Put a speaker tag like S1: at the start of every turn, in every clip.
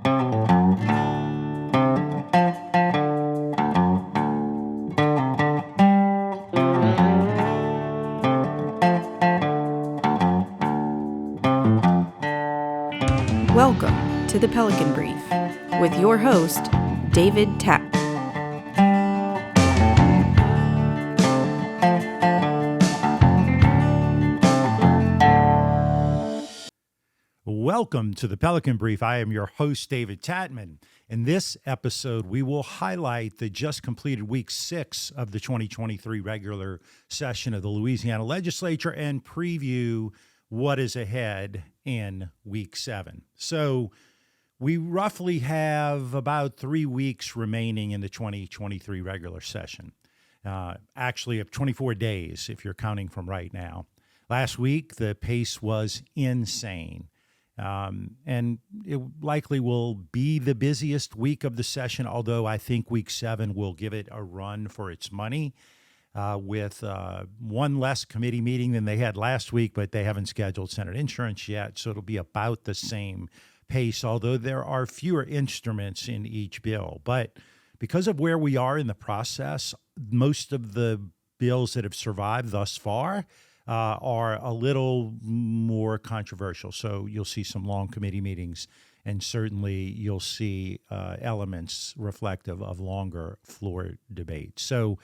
S1: Welcome to the Pelican Brief with your host, David Tapp.
S2: Welcome to the Pelican Brief. I am your host, David Tatman. In this episode, we will highlight the just completed week 6 of the 2023 regular session of the Louisiana legislature and preview what is ahead in week 7. So we roughly have about 3 weeks remaining in the 2023 regular session. Actually, of 24 days, if you're counting from right now. Last week, the pace was insane. And it likely will be the busiest week of the session, although I think week 7 will give it a run for its money with one less committee meeting than they had last week, but they haven't scheduled Senate insurance yet, so it'll be about the same pace, although there are fewer instruments in each bill. But because of where we are in the process, most of the bills that have survived thus far are a little more controversial. So you'll see some long committee meetings, and certainly you'll see elements reflective of longer floor debates. So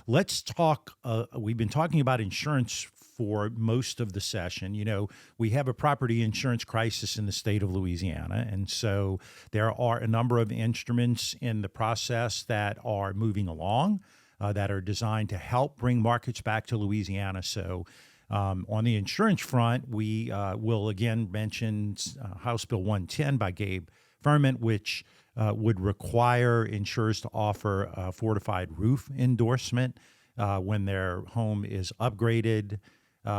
S2: let's talk. We've been talking about insurance for most of the session. You know, we have a property insurance crisis in the state of Louisiana, and so there are a number of instruments in the process that are moving along that are designed to help bring markets back to Louisiana. So on the insurance front, we will again mention House Bill 110 by Gabe Furman, which would require insurers to offer a fortified roof endorsement when their home is upgraded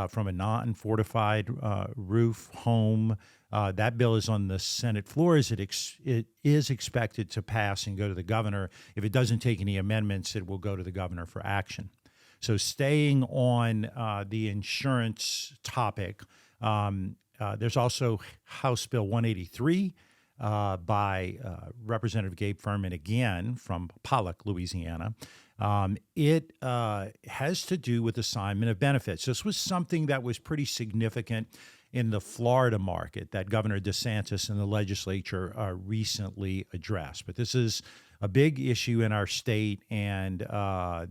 S2: from a non-fortified roof home. That bill is on the Senate floor. It is expected to pass and go to the governor. If it doesn't take any amendments, it will go to the governor for action. So staying on the insurance topic, there's also House Bill 183 by Representative Gabe Furman, again, from Pollock, Louisiana. It has to do with assignment of benefits. This was something that was pretty significant in the Florida market that Governor DeSantis and the legislature recently addressed. But this is a big issue in our state, and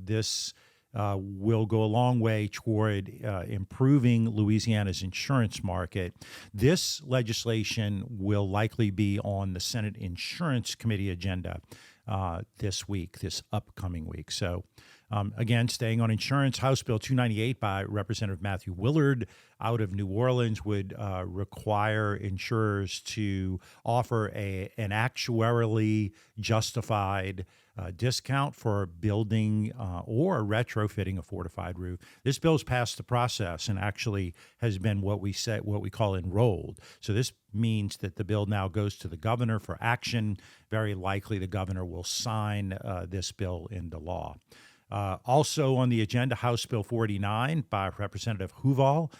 S2: this will go a long way toward improving Louisiana's insurance market. This legislation will likely be on the Senate Insurance Committee agenda this upcoming week. So again, staying on insurance, House Bill 298 by Representative Matthew Willard out of New Orleans would require insurers to offer an actuarially justified discount for building or retrofitting a fortified roof. This bill's passed the process and actually has been what we call enrolled. So this means that the bill now goes to the governor for action. Very likely the governor will sign this bill into law. Also on the agenda, House Bill 49 by Representative Huval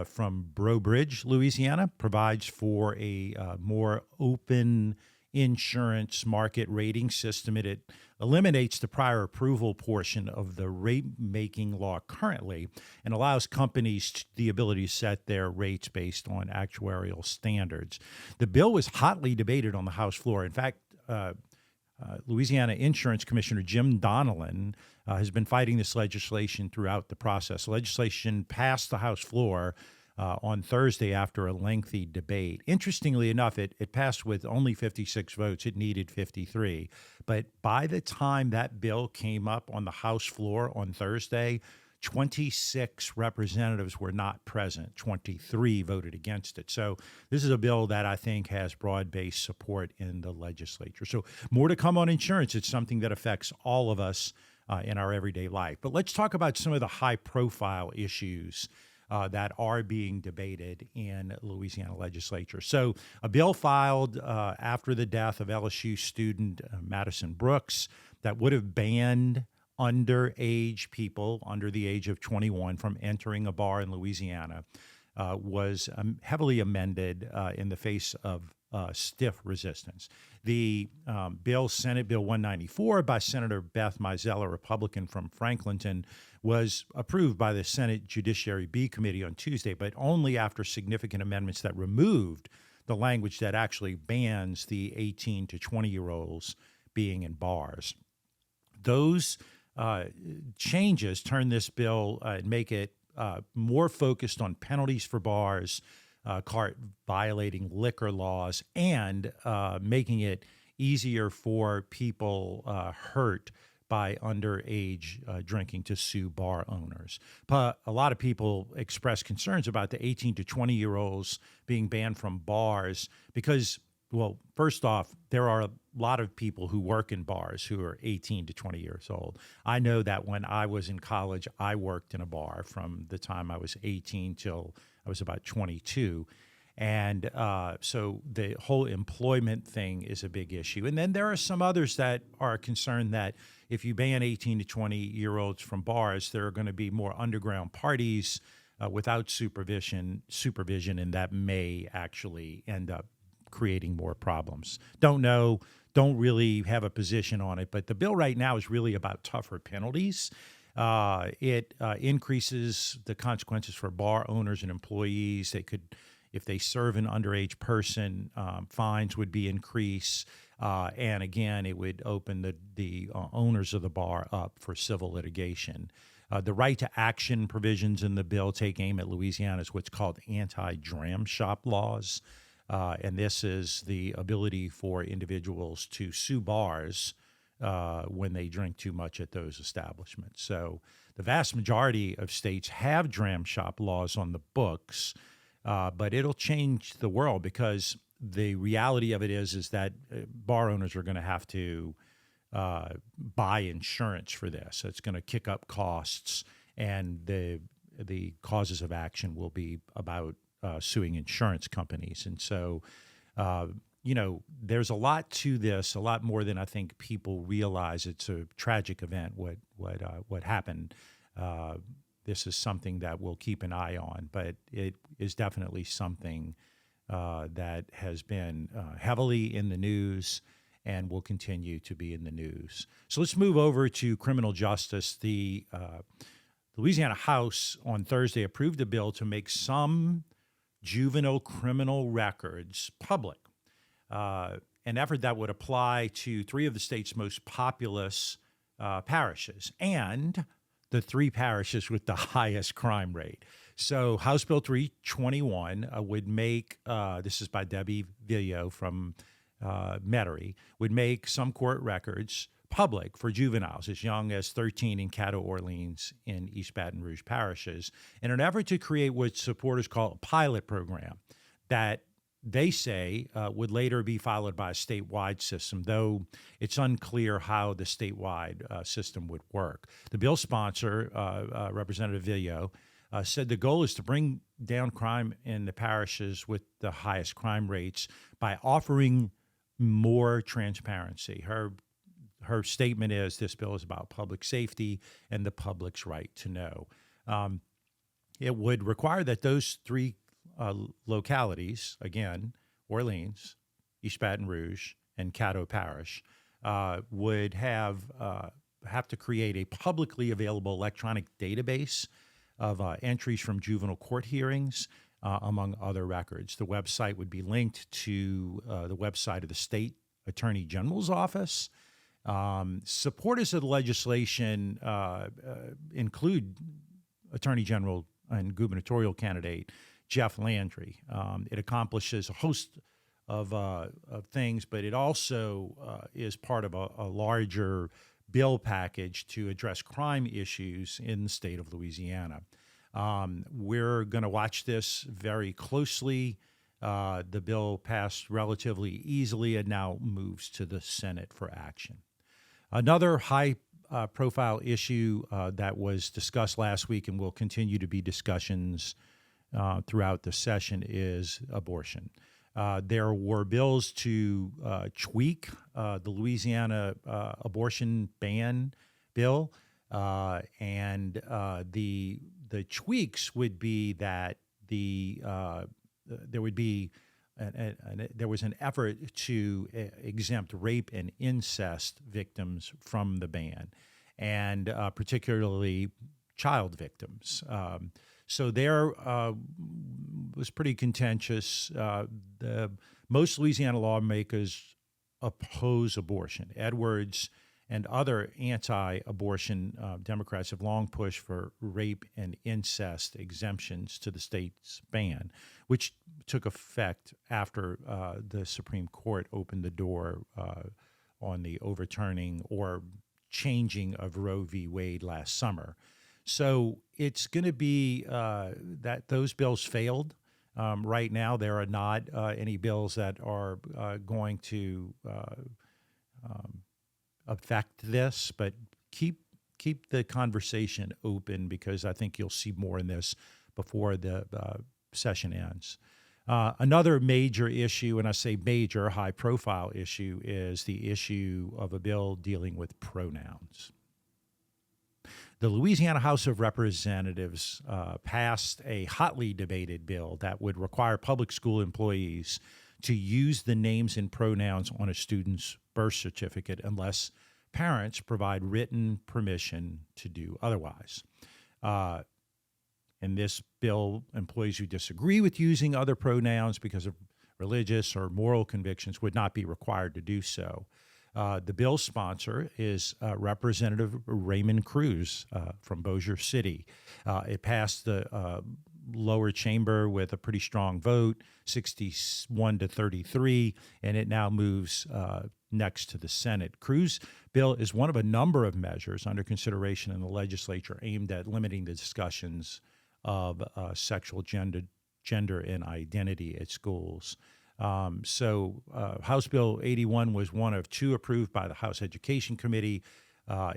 S2: from Breaux Bridge, Louisiana, provides for a more open insurance market rating system. It eliminates the prior approval portion of the rate-making law currently and allows companies the ability to set their rates based on actuarial standards. The bill was hotly debated on the House floor. In fact, Louisiana Insurance Commissioner Jim Donnellan has been fighting this legislation throughout the process. Legislation passed the House floor on Thursday after a lengthy debate. Interestingly enough, it passed with only 56 votes. It needed 53. But by the time that bill came up on the House floor on Thursday, 26 representatives were not present. 23 voted against it. So this is a bill that I think has broad-based support in the legislature. So more to come on insurance. It's something that affects all of us in our everyday life. But let's talk about some of the high-profile issues that are being debated in Louisiana legislature. So a bill filed after the death of LSU student Madison Brooks that would have banned underage people under the age of 21 from entering a bar in Louisiana was heavily amended in the face of stiff resistance. The bill, Senate Bill 194 by Senator Beth Mizell, a Republican from Franklinton, was approved by the Senate Judiciary B Committee on Tuesday, but only after significant amendments that removed the language that actually bans the 18 to 20-year-olds being in bars. Those changes turn this bill and make it more focused on penalties for bars, violating liquor laws, and making it easier for people hurt by underage drinking to sue bar owners. But a lot of people express concerns about the 18 to 20-year-olds being banned from bars because, well, first off, there are a lot of people who work in bars who are 18 to 20 years old. I know that when I was in college, I worked in a bar from the time I was 18 till I was about 22. And so the whole employment thing is a big issue. And then there are some others that are concerned that if you ban 18 to 20-year-olds from bars, there are going to be more underground parties without supervision, and that may actually end up creating more problems. Don't know, don't really have a position on it, but the bill right now is really about tougher penalties. It increases the consequences for bar owners and employees. They could, if they serve an underage person, fines would be increased. And again, it would open the owners of the bar up for civil litigation. The right to action provisions in the bill take aim at Louisiana's what's called anti-dram shop laws. And this is the ability for individuals to sue bars when they drink too much at those establishments. So the vast majority of states have dram shop laws on the books, but it'll change the world because the reality of it is that bar owners are going to have to buy insurance for this. So it's going to kick up costs, and the causes of action will be about suing insurance companies. And so, there's a lot to this, a lot more than I think people realize. It's a tragic event, what happened. This is something that we'll keep an eye on, but it is definitely something that has been heavily in the news and will continue to be in the news. So let's move over to criminal justice. The Louisiana House on Thursday approved a bill to make some juvenile criminal records public, an effort that would apply to three of the state's most populous parishes and the three parishes with the highest crime rate. So House Bill 321 would make, this is by Debbie Villio from Metairie, would make some court records public for juveniles as young as 13 in Caddo, Orleans, in East Baton Rouge parishes in an effort to create what supporters call a pilot program that they say would later be followed by a statewide system, though it's unclear how the statewide system would work. The bill sponsor, Representative Villio, said the goal is to bring down crime in the parishes with the highest crime rates by offering more transparency. Her statement is this bill is about public safety and the public's right to know. It would require that those three localities, again, Orleans, East Baton Rouge, and Caddo Parish, would have to create a publicly available electronic database of entries from juvenile court hearings, among other records. The website would be linked to the website of the State Attorney General's office. Supporters of the legislation include Attorney General and gubernatorial candidate Jeff Landry. It accomplishes a host of things, but it also is part of a larger bill package to address crime issues in the state of Louisiana. We're going to watch this very closely. The bill passed relatively easily and now moves to the Senate for action. Another high-profile issue that was discussed last week and will continue to be discussions throughout the session is abortion. There were bills to tweak the Louisiana abortion ban bill, and the tweaks would be that there would be there was an effort to exempt rape and incest victims from the ban, and particularly child victims. So there was pretty contentious. Most Louisiana lawmakers oppose abortion. Edwards and other anti-abortion Democrats have long pushed for rape and incest exemptions to the state's ban, which took effect after the Supreme Court opened the door on the overturning or changing of Roe v. Wade last summer. So it's going to be that those bills failed. Right now, there are not any bills that are going to affect this, but keep the conversation open, because I think you'll see more in this before the session ends. Another major issue, and I say major, high-profile issue, is the issue of a bill dealing with pronouns. The Louisiana House of Representatives passed a hotly debated bill that would require public school employees to use the names and pronouns on a student's birth certificate unless parents provide written permission to do otherwise. In this bill, employees who disagree with using other pronouns because of religious or moral convictions would not be required to do so. The bill's sponsor is Representative Raymond Cruz from Bossier City. It passed the lower chamber with a pretty strong vote, 61 to 33, and it now moves next to the Senate. Cruz's bill is one of a number of measures under consideration in the legislature aimed at limiting the discussions of sexual gender and identity at schools. House Bill 81 was one of two approved by the House Education Committee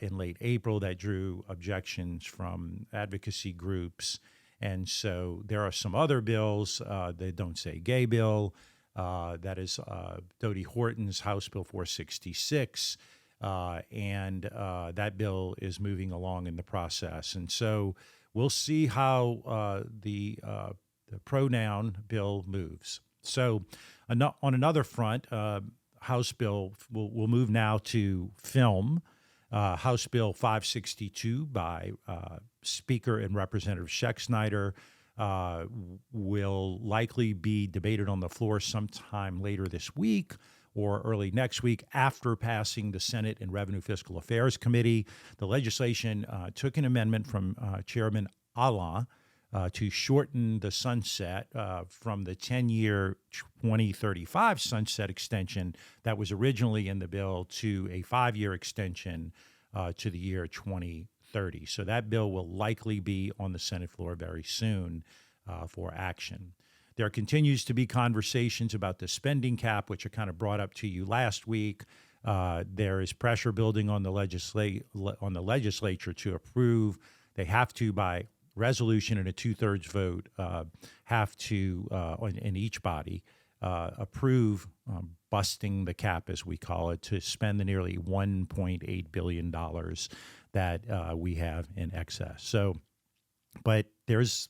S2: in late April that drew objections from advocacy groups. And so there are some other bills, the Don't Say Gay bill, that is Dodie Horton's House Bill 466, and that bill is moving along in the process. And so we'll see how the pronoun bill moves. So on another front, House Bill, we'll move now to film. House Bill 562 by Speaker and Representative Schexnayder will likely be debated on the floor sometime later this week or early next week after passing the Senate and Revenue Fiscal Affairs Committee. The legislation took an amendment from Chairman Allen to shorten the sunset from the 10-year 2035 sunset extension that was originally in the bill to a 5-year extension to the year 2030. So that bill will likely be on the Senate floor very soon for action. There continues to be conversations about the spending cap, which I kind of brought up to you last week. There is pressure building on the legislature to approve. They have to, by resolution and a 2/3 vote, have to, in each body, approve busting the cap, as we call it, to spend the nearly $1.8 billion that we have in excess. So, but there's,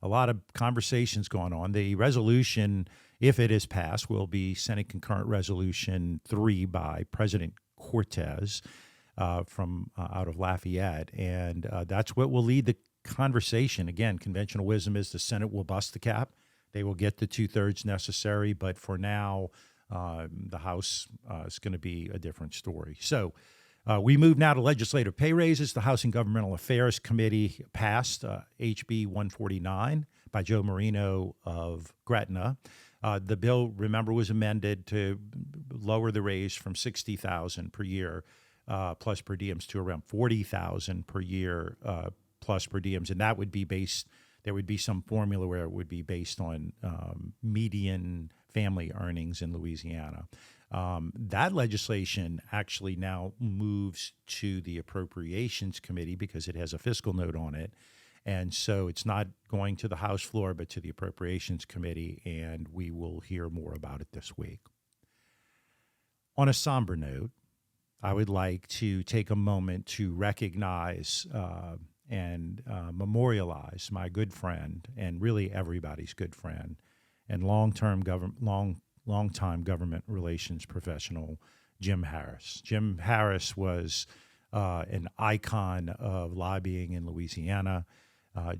S2: a lot of conversations going on. The resolution, if it is passed, will be Senate Concurrent Resolution 3 by President Cortez from out of Lafayette, and that's what will lead the conversation. Again, conventional wisdom is the Senate will bust the cap. They will get the 2/3 necessary, but for now, the House is going to be a different story. So we move now to legislative pay raises. The House and Governmental Affairs Committee passed HB 149 by Joe Marino of Gretna. The bill, remember, was amended to lower the raise from $60,000 per year plus per diems to around $40,000 per year plus per diems, and that would be based. There would be some formula where it would be based on median family earnings in Louisiana. That legislation actually now moves to the Appropriations Committee because it has a fiscal note on it. And so it's not going to the House floor, but to the Appropriations Committee, and we will hear more about it this week. On a somber note, I would like to take a moment to recognize and memorialize my good friend, and really everybody's good friend, and longtime government relations professional Jim Harris. Jim Harris was an icon of lobbying in Louisiana.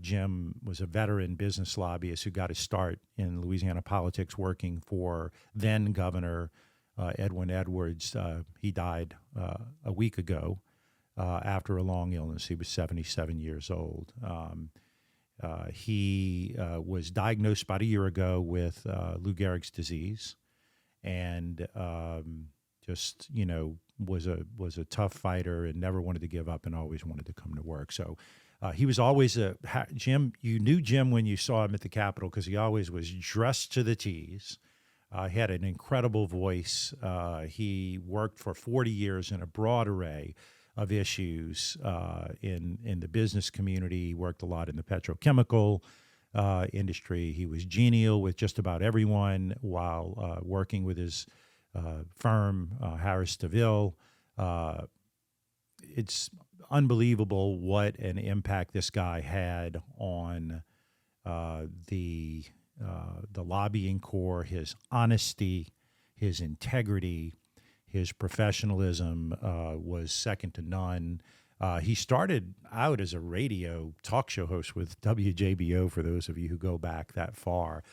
S2: Jim was a veteran business lobbyist who got his start in Louisiana politics working for then Governor Edwin Edwards. He died a week ago after a long illness. He was 77 years old. He was diagnosed about a year ago with Lou Gehrig's disease, and was a tough fighter and never wanted to give up and always wanted to come to work. So he was always Jim. You knew Jim when you saw him at the Capitol because he always was dressed to the T's. He had an incredible voice. He worked for 40 years in a broad array of issues in the business community. He worked a lot in the petrochemical industry. He was genial with just about everyone while working with his firm, Harris DeVille. It's unbelievable what an impact this guy had on the lobbying corps, his honesty, his integrity, his professionalism was second to none. He started out as a radio talk show host with WJBO, for those of you who go back that far.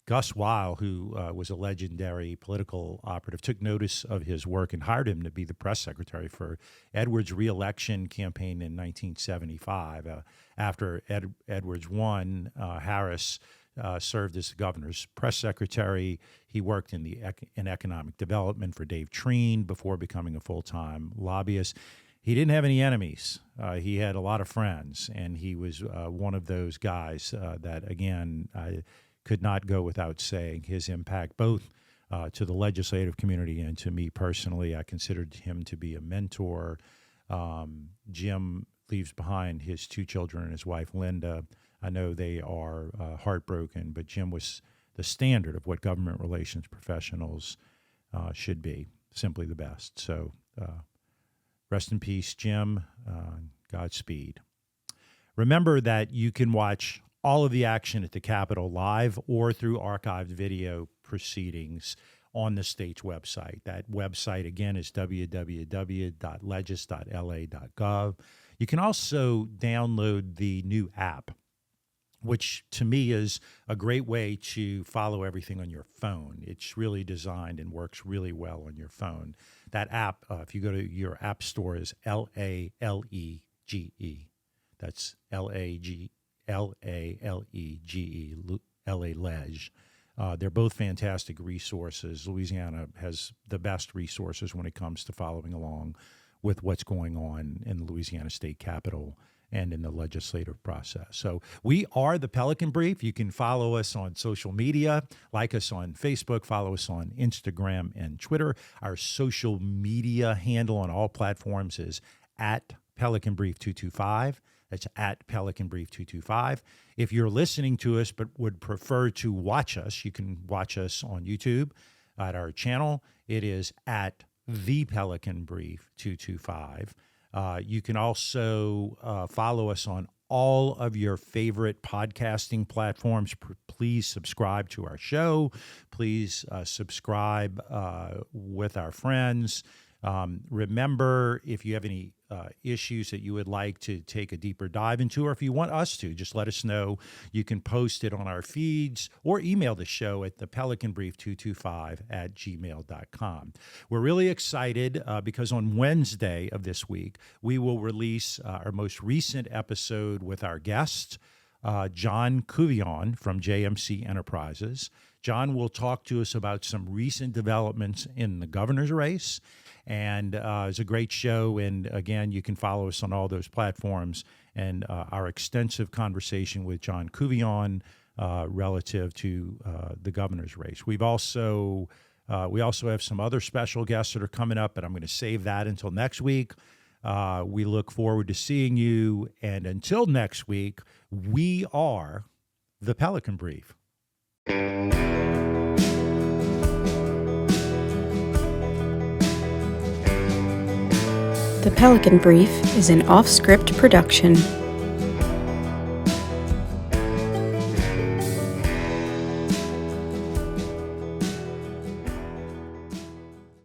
S2: Gus Weil, who was a legendary political operative, took notice of his work and hired him to be the press secretary for Edwards' reelection campaign in 1975. After Edwards won, Harris served as the governor's press secretary. He worked in economic development for Dave Treen before becoming a full-time lobbyist. He didn't have any enemies. He had a lot of friends, and he was one of those guys that, again, I could not go without saying his impact both to the legislative community and to me personally. I considered him to be a mentor. Jim leaves behind his two children and his wife, Linda. I know they are heartbroken, but Jim was the standard of what government relations professionals should be, simply the best. So rest in peace, Jim. Godspeed. Remember that you can watch all of the action at the Capitol live or through archived video proceedings on the state's website. That website, again, is www.legis.la.gov. You can also download the new app, which to me is a great way to follow everything on your phone. It's really designed and works really well on your phone. That app, if you go to your app store, is LALEGE. That's LALEGE, LALEGE. They're both fantastic resources. Louisiana has the best resources when it comes to following along with what's going on in the Louisiana State Capitol and in the legislative process. So we are the Pelican Brief. You can follow us on social media, like us on Facebook, follow us on Instagram and Twitter. Our social media handle on all platforms is at Pelican Brief 225. That's at Pelican Brief 225. If you're listening to us but would prefer to watch us, you can watch us on YouTube at our channel. It is at The Pelican Brief 225. You can also follow us on all of your favorite podcasting platforms. Please subscribe to our show. Please subscribe with our friends. Remember, if you have any issues that you would like to take a deeper dive into, or if you want us to, just let us know. You can post it on our feeds or email the show at thepelicanbrief225@gmail.com. We're really excited because on Wednesday of this week, we will release our most recent episode with our guest, John Cuvion from JMC Enterprises. John will talk to us about some recent developments in the governor's race, and it's a great show. And again, you can follow us on all those platforms and our extensive conversation with John Cuvion relative to the governor's race. We also have some other special guests that are coming up, but I'm going to save that until next week. We look forward to seeing you, and until next week, we are the Pelican Brief.
S1: The Pelican Brief is an off-script production.